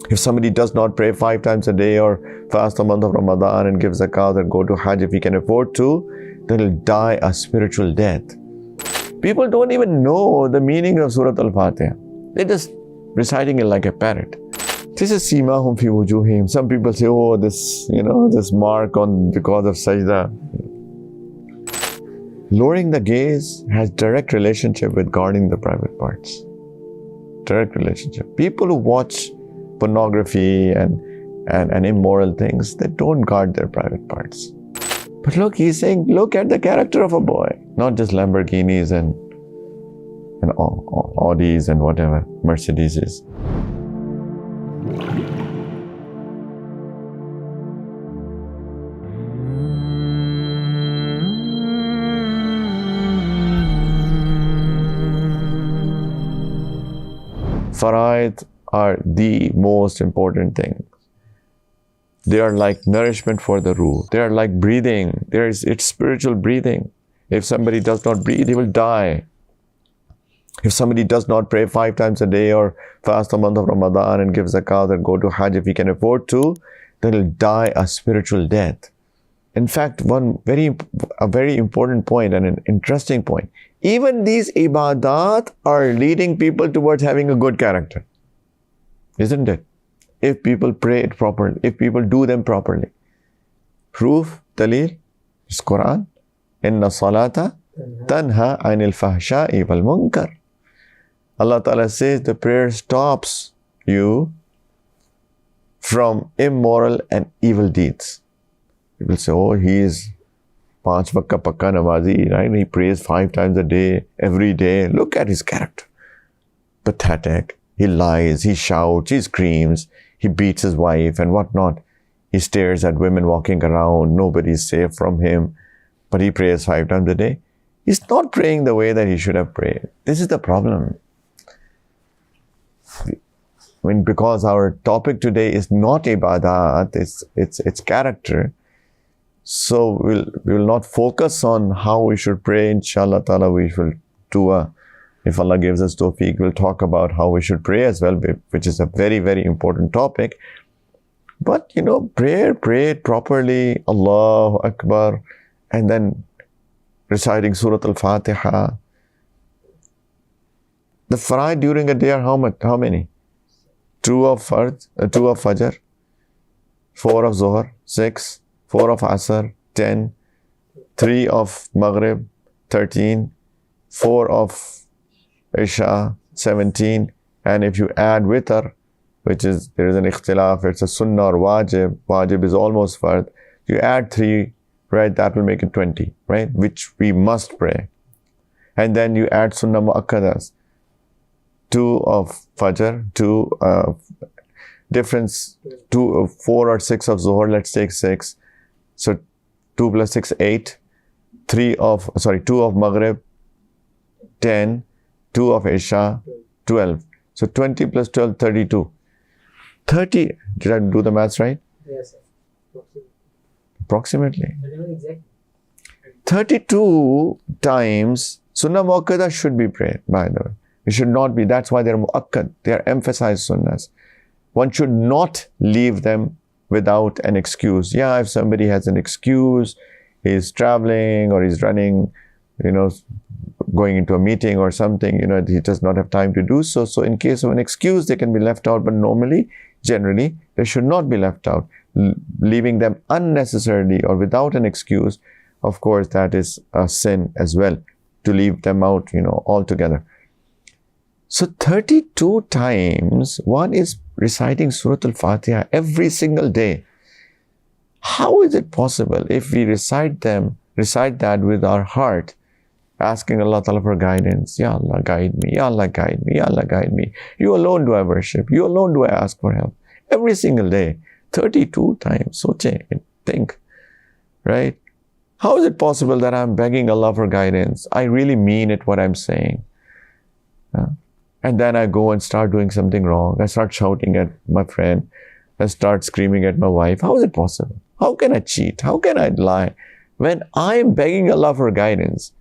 If somebody does not pray 5 times a day or fast the month of Ramadan and give zakat or go to hajj if he can afford to, then he'll die a spiritual death. People don't even know the meaning of Surah Al-Fatiha. They're just reciting it like a parrot. This is simahum fi wujuhim. Some people say, oh, this, this mark on because of sajda. Lowering the gaze has direct relationship with guarding the private parts. Direct relationship. People who watch pornography and immoral things, they don't guard their private parts. But look, he's saying, look at the character of a boy, not just Lamborghinis and Audis and whatever, Mercedeses. Faraid are the most important thing. They are like nourishment for the ruh. They are like breathing. It's spiritual breathing. If somebody does not breathe, he will die. If somebody does not pray 5 times a day or fast the month of Ramadan and give zakat or go to hajj if he can afford to, then he'll die a spiritual death. In fact, a very important point and an interesting point. Even these ibadat are leading people towards having a good character. Isn't it? If people pray it properly, if people do them properly. Proof, dalil, is Quran. Inna salata tanha anil fahsha'i wal munkar. Allah Ta'ala says the prayer stops you from immoral and evil deeds. People say, oh, he is 5 wakka pakka namazi, right? He prays 5 times a day, every day. Look at his character. Pathetic. He lies, he shouts, he screams, he beats his wife and whatnot. He stares at women walking around. Nobody is safe from him. But he prays 5 times a day. He's not praying the way that he should have prayed. This is the problem. Because our topic today is not ibadat, it's character. So we'll not focus on how we should pray. Inshallah ta'ala, we will do if Allah gives us tawfiq, we'll talk about how we should pray as well, which is a very, very important topic. But, pray it properly, Allahu Akbar, and then reciting Surah Al-Fatiha. The faraid during a day are how many? 2 of Fajr, 4 of Zuhr, 6, 4 of Asr, 10, 3 of Maghrib, 13, 4 of Isha, 17, and if you add witr, which is, there is an ikhtilaf, it's a sunnah or wajib. Wajib is almost fard. You add 3, right, that will make it 20, right, which we must pray. And then you add sunnah mu'akkadas, 2 of Fajr, 2 difference, 4 or 6 of Zuhr, let's take 6. So 2 plus 6, 8. 2 of Maghrib, 10. 2 of Isha, 12. So 20 plus 12, 32. 30, did I do the maths right? Yes, sir. Approximately. But not exactly. 32 times Sunnah Mu'akkada should be prayed, by the way. It should not be. That's why they're Mu'akkad. They are emphasized Sunnahs. One should not leave them without an excuse. Yeah, if somebody has an excuse, he's traveling or he's running, going into a meeting or something, he does not have time to do so. So in case of an excuse, they can be left out. But normally, generally, they should not be left out. Leaving them unnecessarily or without an excuse, of course, that is a sin as well, to leave them out, altogether. So 32 times, one is reciting Surah Al-Fatiha every single day. How is it possible if we recite that with our heart, asking Allah Ta'ala for guidance? Ya Allah, guide me. Ya Allah, guide me. Ya Allah, guide me. You alone do I worship. You alone do I ask for help. Every single day. 32 times. Soche, think. Right? How is it possible that I'm begging Allah for guidance? I really mean it, what I'm saying. And then I go and start doing something wrong. I start shouting at my friend. I start screaming at my wife. How is it possible? How can I cheat? How can I lie? When I'm begging Allah for guidance,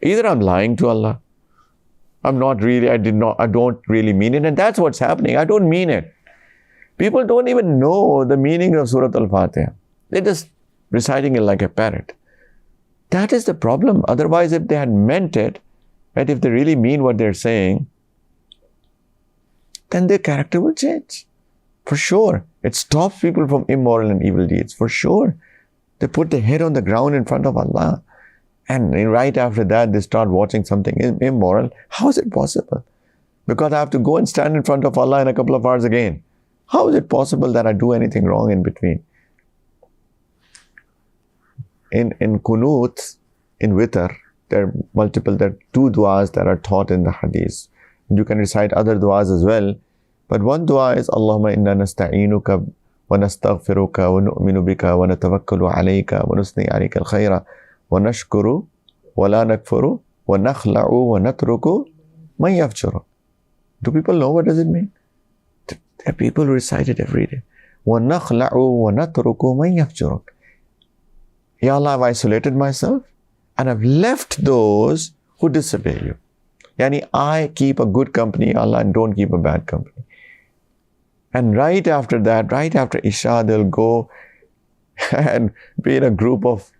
either I'm lying to Allah, I don't really mean it, and that's what's happening. I don't mean it. People don't even know the meaning of Surah Al-Fatiha. They're just reciting it like a parrot. That is the problem. Otherwise, if they had meant it, right, if they really mean what they're saying, then their character will change. For sure. It stops people from immoral and evil deeds. For sure. They put their head on the ground in front of Allah. And right after that, they start watching something immoral. How is it possible? Because I have to go and stand in front of Allah in a couple of hours again. How is it possible that I do anything wrong in between? In Qunut, in Witr, there are 2 du'as that are taught in the hadith. You can recite other du'as as well. But one du'a is, Allahumma inna nasta'inuka wa nastaghfiruka wa nu'minu bika wa natawakkalu alayka wa nusni alayka al-khayra wa nashkuru wa la nakfuru wa nakhla'u wa natruku man yafjuru. Do people know what does it mean? There are people who recite it every day. Wa nakhla'u wa natruku man yafjuru. Ya Allah, I've isolated myself and I've left those who disobey you. Yani, I keep a good company, Allah, and don't keep a bad company. And right after that, right after Isha, they'll go and be in a group of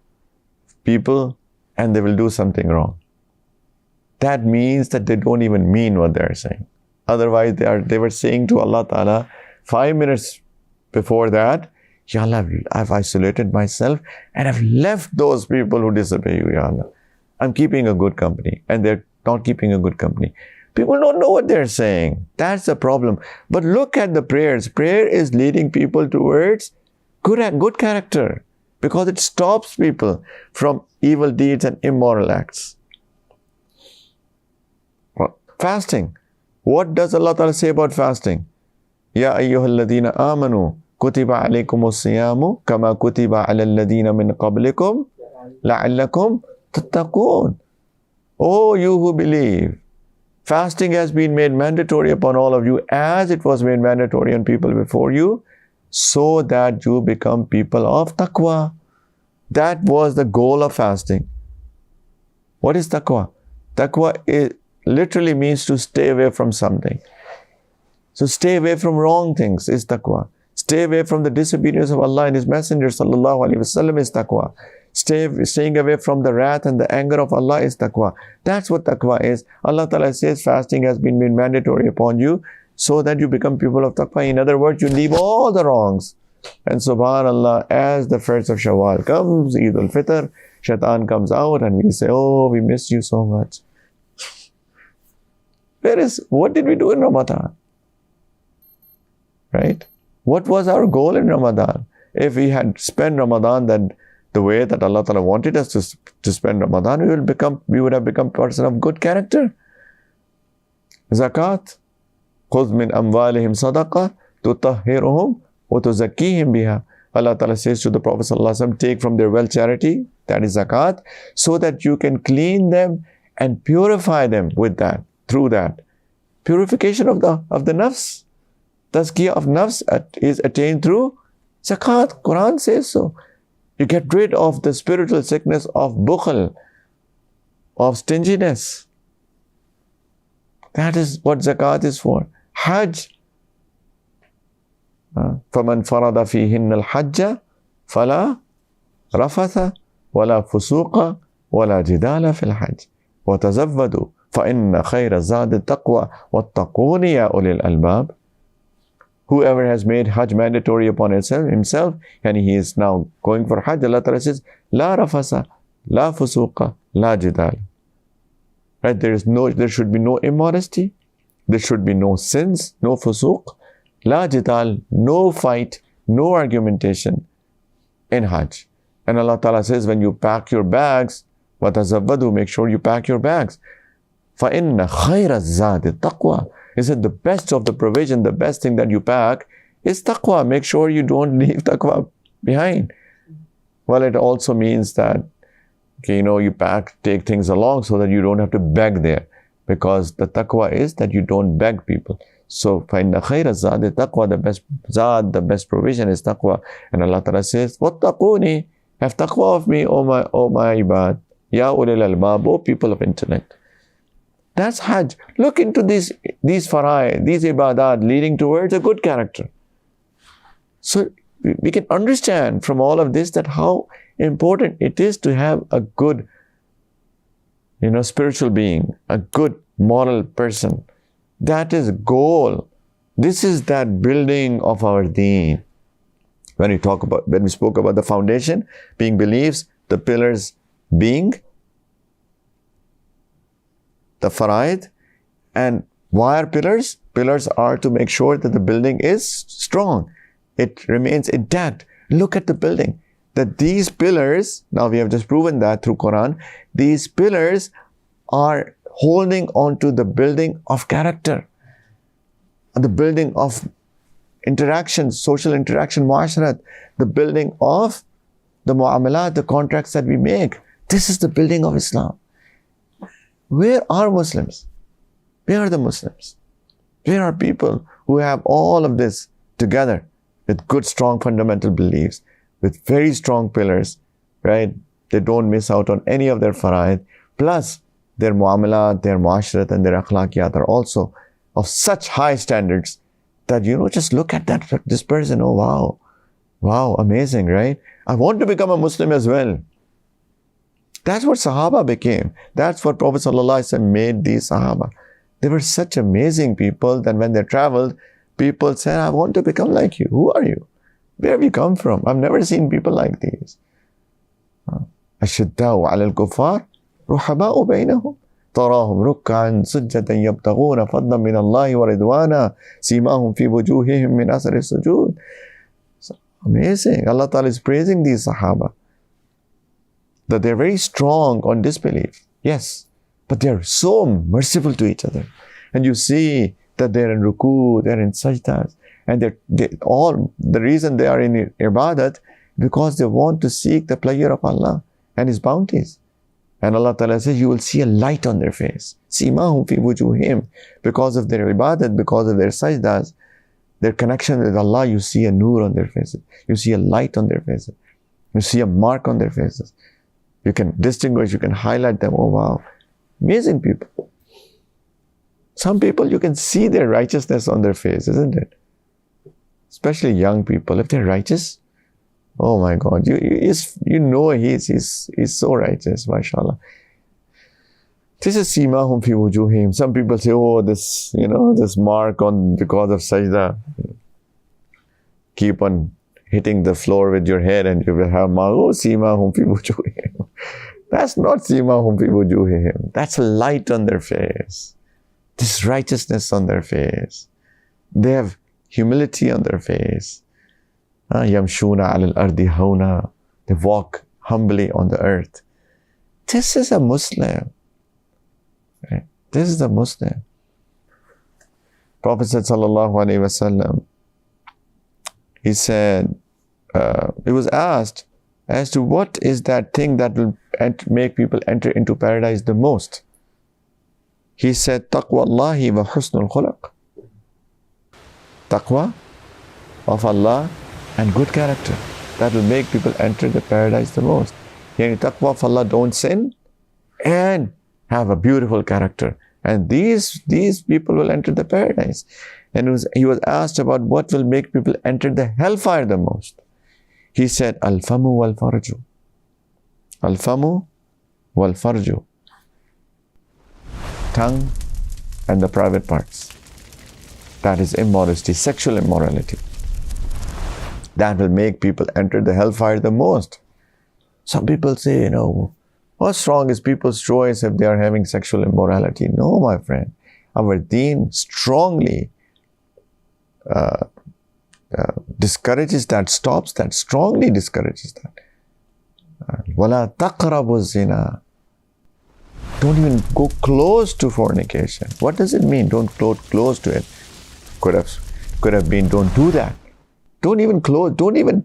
people and they will do something wrong. That means that they don't even mean what they're saying. Otherwise, they were saying to Allah Ta'ala 5 minutes before that, Ya Allah, I've isolated myself and I've left those people who disobey you, Ya Allah. I'm keeping a good company, and they're not keeping a good company. People don't know what they're saying. That's the problem. But look at the prayers. Prayer is leading people towards good character, because it stops people from evil deeds and immoral acts. Fasting. What does Allah Ta'ala say about fasting? Ya ayyuhalladhina amanu kutiba alaykumus siyamu kama kutiba ala alladhina min qablikum la'allakum tattaqun. Oh, you who believe, fasting has been made mandatory upon all of you as it was made mandatory on people before you, so that you become people of taqwa. That was the goal of fasting. What is taqwa? Taqwa literally means to stay away from something. So stay away from wrong things is taqwa. Stay away from the disobedience of Allah and His Messenger sallallahu alaihi wasallam is taqwa. Staying away from the wrath and the anger of Allah is taqwa. That's what taqwa is. Allah Ta'ala says fasting has been made mandatory upon you so that you become people of taqwa. In other words, you leave all the wrongs. And subhanallah, as the first of Shawwal comes, Eid al-Fitr, Shaitan comes out and we say, oh, we miss you so much. What did we do in Ramadan? Right? What was our goal in Ramadan? If we had spent Ramadan the way that Allah Ta'ala wanted us to spend Ramadan, we would have become a person of good character. Zakat. خُذْ مِنْ أَمْوَالِهِمْ صَدَقَةً تُطَهِّرُهُمْ وَتُزَكِّيهِمْ بِهَا. Allah Ta'ala says to the Prophet ﷺ, take from their wealth charity, that is zakat, so that you can clean them and purify them with that, through that. Purification of the nafs. Tazkiyah of nafs is attained through zakat. Quran says so. You get rid of the spiritual sickness of bukhl, of stinginess. That is what zakat is for. Hajj. فَمَنْ فَرَضَ فِيهِنَّ الْحَجَّ فَلَا رَفَثَ وَلَا فُسُوقَ وَلَا جِدَالَ فِي الْحَجِّ وَتَزَوَّدُوا فَإِنَّ خَيْرَ الزَّادِ التَّقْوَى وَاتَّقُونِ يَا أُولِي الْأَلْبَابِ. Whoever has made Hajj mandatory upon himself, and he is now going for Hajj, Allah Ta'ala says, La rafasa, la fusuqa, la jidal. Right? There should be no immodesty, there should be no sins, no fusuq, la jidal, no fight, no argumentation in Hajj. And Allah Ta'ala says, when you pack your bags, وَتَزَوَّدُوا, make sure you pack your bags. فَإِنَّ خَيْرَ الزَّادِ التَّقْوَى. He said the best of the provision, the best thing that you pack is taqwa. Make sure you don't leave taqwa behind. Well, it also means that, you take things along so that you don't have to beg there. Because the taqwa is that you don't beg people. So, فَإِنَّ خَيْرَ الزَّادِ التَّقْوَى, the best zad, the best provision is taqwa. And Allah Ta'ala says, وَاتَّقُونِ, have taqwa of me, O my ibad. Ya ulil albab, O people of intellect. That's Hajj. Look into these faraid, these ibadat leading towards a good character. So we can understand from all of this that how important it is to have a good, spiritual being, a good moral person. That is goal. This is that building of our deen. When we spoke about the foundation being beliefs, the pillars being the faraid. And why are pillars? Pillars are to make sure that the building is strong. It remains intact. Look at the building. That these pillars, now we have just proven that through Quran, these pillars are holding on to the building of character, the building of interaction, social interaction, muasharat, the building of the muamalat, the contracts that we make. This is the building of Islam. Where are Muslims? Where are the Muslims? Where are people who have all of this together with good, strong fundamental beliefs, with very strong pillars, right? They don't miss out on any of their faraid. Plus, their muamalat, their muasharat, and their akhlaqiyat are also of such high standards that, just look at this person, oh wow, amazing, right? I want to become a Muslim as well. That's what Sahaba became. That's what Prophet ﷺ made these Sahaba. They were such amazing people that when they traveled, people said, I want to become like you. Who are you? Where have you come from? I've never seen people like these. أشداء على الكفار رحماء بينهم تراهم ركعا سجدا يبتغون فضلا من الله ورضوانا سيماهم في وجوههم من أثر السجود. Amazing. Allah Ta'ala is praising these Sahaba, that they're very strong on disbelief. Yes, but they're so merciful to each other. And you see that they're in ruku, they're in sajdas, and the reason they are in ibadat, because they want to seek the pleasure of Allah and His bounties. And Allah Ta'ala says, you will see a light on their face. Simahum fi wujuhim. Because of their ibadat, because of their sajdas, their connection with Allah, you see a nur on their faces. You see a light on their faces. You see a mark on their faces. You can distinguish, you can highlight them. Oh wow, amazing people. Some people, you can see their righteousness on their face, isn't it? Especially young people. If they're righteous, oh my God, he's so righteous, mashallah. This is simahum fi wujuhim. Some people say, oh, this mark on because of sajda. Keep on hitting the floor with your head and you will have simahum fi wujuhim. That's not simahum fi wujuhim. That's a light on their face. This righteousness on their face. They have humility on their face. Yamshuna al ardi hauna. They walk humbly on the earth. This is a Muslim. Right? This is a Muslim. Prophet said, sallallahu alaihi wasallam, he said, he was asked as to what is that thing that will make people enter into paradise the most. He said, taqwa Allahi wa husnul khulaq. Taqwa of Allah and good character. That will make people enter the paradise the most. Yani taqwa of Allah, don't sin, and have a beautiful character. And these people will enter the paradise. And he was asked about what will make people enter the hellfire the most. He said, al-famu wal-farju. Al-famu wal-farju. Tongue and the private parts. That is immodesty, sexual immorality. That will make people enter the hellfire the most. Some people say, what's wrong is people's choice if they are having sexual immorality. No, my friend. Our deen strongly discourages that, stops that, strongly discourages that. وَلَا تَقْرَبُوا الزِّنَا. Don't even go close to fornication. What does it mean? Don't go close to it. Could have been don't do that. Don't even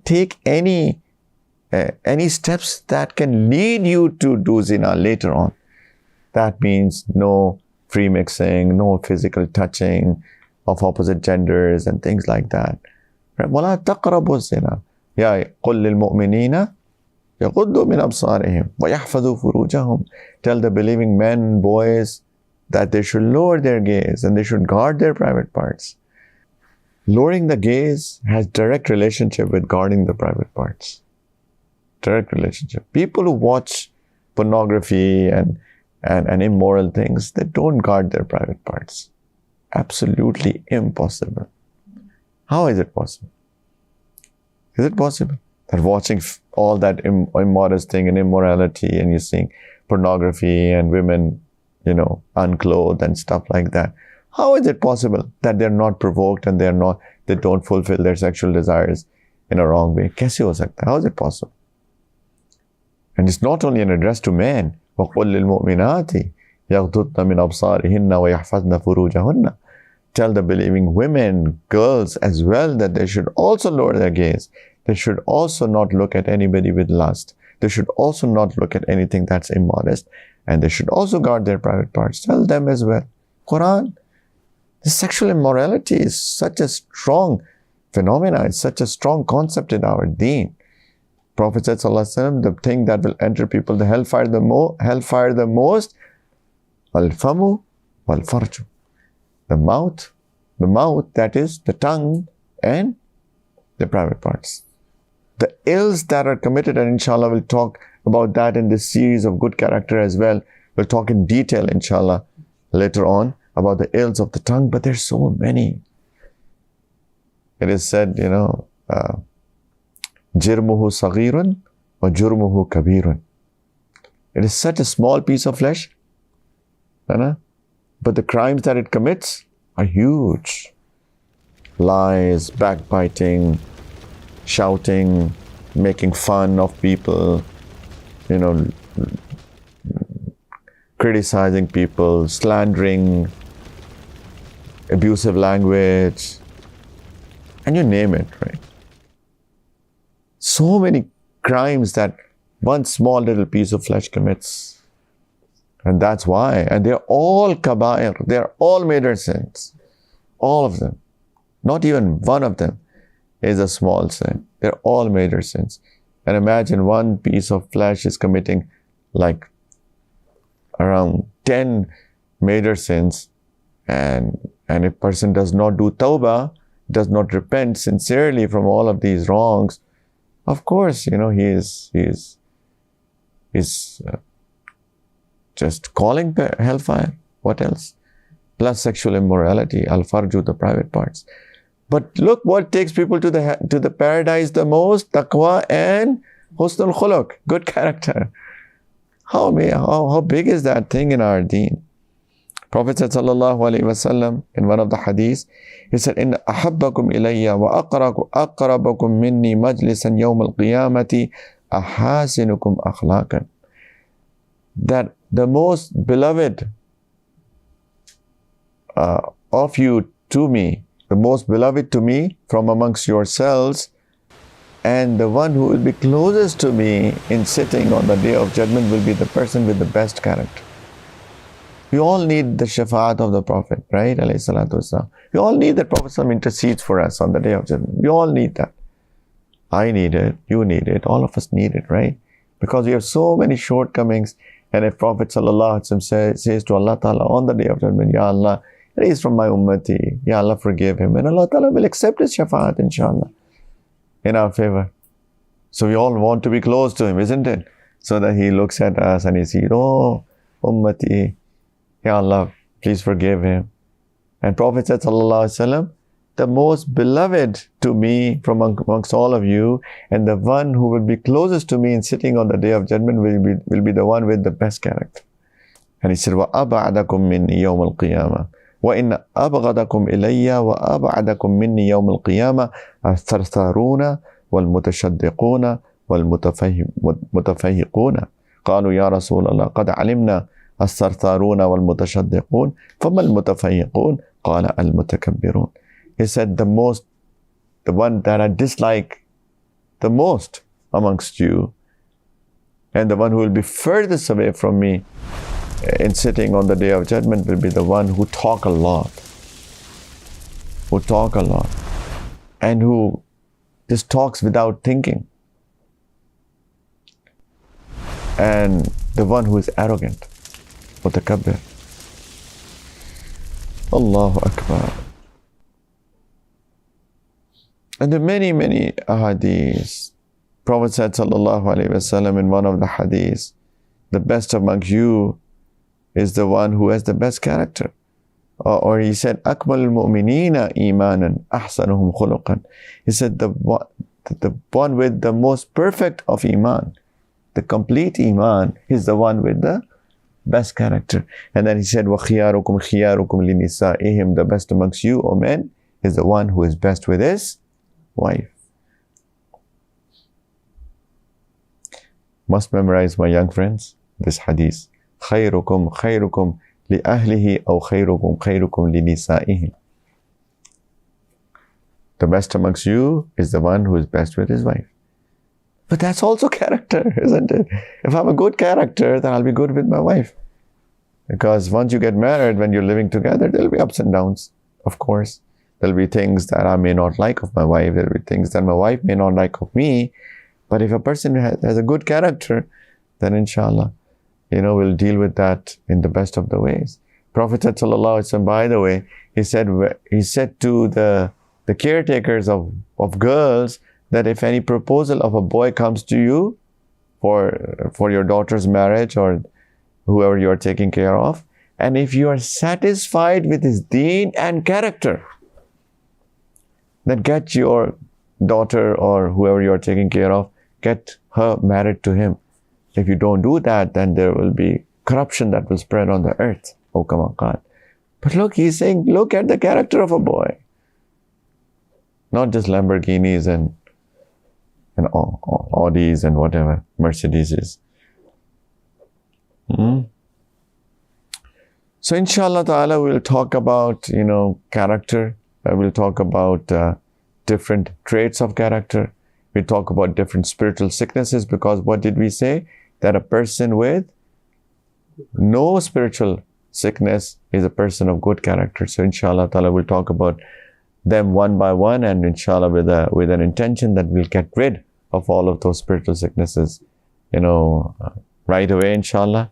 take any steps that can lead you to do zina later on. That means no free mixing, no physical touching of opposite genders and things like that. وَلَا تَقْرَبُوا الزِّنَا. يَا قُلْ لِلْمُؤْمِنِينَ يَغُضُّوا مِنْ أَبْصَارِهِمْ وَيَحْفَظُوا فُرُوجَهُمْ. Tell the believing men and boys that they should lower their gaze and they should guard their private parts. Lowering the gaze has direct relationship with guarding the private parts. Direct relationship. People who watch pornography and immoral things, they don't guard their private parts. Absolutely impossible. How is it possible? Is it possible that watching all that immodest thing and immorality, and you're seeing pornography and women, unclothed and stuff like that, how is it possible that they're not provoked and they don't fulfill their sexual desires in a wrong way? Kaise ho sakta? How is it possible? And it's not only an address to men. وَقُلْ لِلْمُؤْمِنَاتِ يَغْضُضْنَ مِنْ أَبْصَارِهِنَّ وَيَحْفَظْنَ فُرُوجَهُنَّ. Tell the believing women, girls as well, that they should also lower their gaze. They should also not look at anybody with lust. They should also not look at anything that's immodest. And they should also guard their private parts. Tell them as well. Quran. The sexual immorality is such a strong phenomenon. It's such a strong concept in our deen. Prophet said, ﷺ, the thing that will enter people the hellfire the most, al-famu wal-farju. The mouth, that is the tongue and the private parts. The ills that are committed, and inshallah we'll talk about that in this series of good character as well. We'll talk in detail, inshallah, later on about the ills of the tongue, but there's so many. It is said, Jirmuhu saghirun wa jurmuhu kabirun. It is such a small piece of flesh, but the crimes that it commits are huge. Lies, backbiting, shouting, making fun of people, criticizing people, slandering, abusive language, and you name it, right? So many crimes that one small little piece of flesh commits. And that's why. And they're all kaba'ir. They're all major sins. All of them. Not even one of them is a small sin. They're all major sins. And imagine one piece of flesh is committing like around 10 major sins. And if a person does not do tawbah, does not repent sincerely from all of these wrongs, of course, he is just calling the hellfire. What else? Plus sexual immorality, al-farju, the private parts. But look what takes people to the paradise the most: taqwa and husnul khuluq, good character. How big is that thing in our deen? Prophet said, sallallahu alaihi wasallam, in one of the hadiths, he said, "Inna ahabbakum ilayya wa aqrabakum minni majlisan yawm al-qiyamati ahasinukum akhlaqan." That the most beloved of you to me, the most beloved to me from amongst yourselves, and the one who will be closest to me in sitting on the day of judgment will be the person with the best character. We all need the shafaat of the Prophet, right? Alayhi salatu wasalam. We all need that Prophet intercedes for us on the day of judgment. We all need that. I need it, you need it, all of us need it, right? Because we have so many shortcomings. And if Prophet says to Allah Ta'ala on the day of judgment, Ya Allah, he is from my ummati, Ya Allah, forgive him. And Allah Ta'ala will accept his shafaat, inshallah, in our favor. So we all want to be close to him, isn't it? So that he looks at us and he sees, oh, ummati, Ya Allah, please forgive him. And Prophet said, sallallahu alaihi wasallam, the most beloved to me from amongst all of you, and the one who will be closest to me in sitting on the day of judgment will be the one with the best character. And he said, وَأَبْعَدَكُم مِّنِّي يَوْمَ الْقِيَامَةِ وَإِنَّ أَبْغَضَكُم إِلَيَّ وَأَبْعَدَكُم مِّنِّي يَوْمَ الْقِيَامَةِ الثَّرْثَارُونَ وَالْمُتَشَدِّقُونَ وَالْمُتَفَيِّقُونَ قَالُوا يَا رَسُولَ اللَّهِ قَدْ عَلِمْنَا الثَّرْثَارُونَ وَالْمُتَشَدِّقُونَ فَمَا الْمُتَفَيِّقُونَ قَالَ الْمُتَكَبِّرُونَ. He said, the one that I dislike the most amongst you, and the one who will be furthest away from me in sitting on the day of judgment will be the one who talk a lot, and who just talks without thinking, and the one who is arrogant, mutakabbir. Allahu Akbar. And there are many, many ahadith. Prophet said, sallallahu alaihi wasallam, in one of the hadiths, the best among you is the one who has the best character. Or he said, أَكْمَلُ الْمُؤْمِنِينَ إِيمَانًا أَحْسَنُهُمْ خُلُقًا. He said, the one with the most perfect of iman, the complete iman, is the one with the best character. And then he said, وَخِيَارُكُمْ خِيَارُكُمْ لِنِسَائِهِمْ. The best amongst you, O men, is the one who is best with his wife. Must memorize, my young friends, this hadith. خَيْرُكُمْ خَيْرُكُمْ لِأَهْلِهِ أَوْ خَيْرُكُمْ خَيْرُكُمْ لِنِسَائِهِ. The best amongst you is the one who is best with his wife. But that's also character, isn't it? If I'm a good character, then I'll be good with my wife. Because once you get married, when you're living together, there'll be ups and downs, of course. There'll be things that I may not like of my wife. There'll be things that my wife may not like of me. But if a person has a good character, then inshallah, we'll deal with that in the best of the ways. Prophet said, sallallahu alaihi wasallam, by the way, he said to the caretakers of girls that if any proposal of a boy comes to you for your daughter's marriage or whoever you are taking care of, and if you are satisfied with his deen and character, then get your daughter or whoever you are taking care of, get her married to him. If you don't do that, then there will be corruption that will spread on the earth. Oh, come on, God. But look, he's saying, look at the character of a boy. Not just Lamborghinis and Audis and whatever, Mercedeses. So inshallah ta'ala, we'll talk about, character. We'll talk about different traits of character. We'll talk about different spiritual sicknesses, because what did we say? That a person with no spiritual sickness is a person of good character. So inshallah ta'ala, we'll talk about them one by one, and inshallah with an intention that we'll get rid of all of those spiritual sicknesses, right away, inshallah,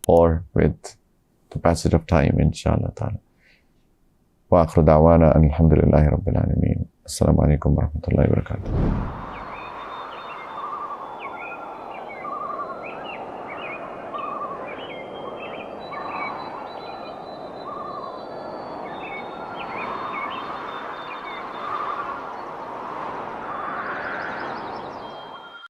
or with the passage of time, inshallah ta'ala. Wa akhru da'wana alhamdulillahi rabbil alameen. Assalamu alaikum wa rahmatullahi wa barakatuh.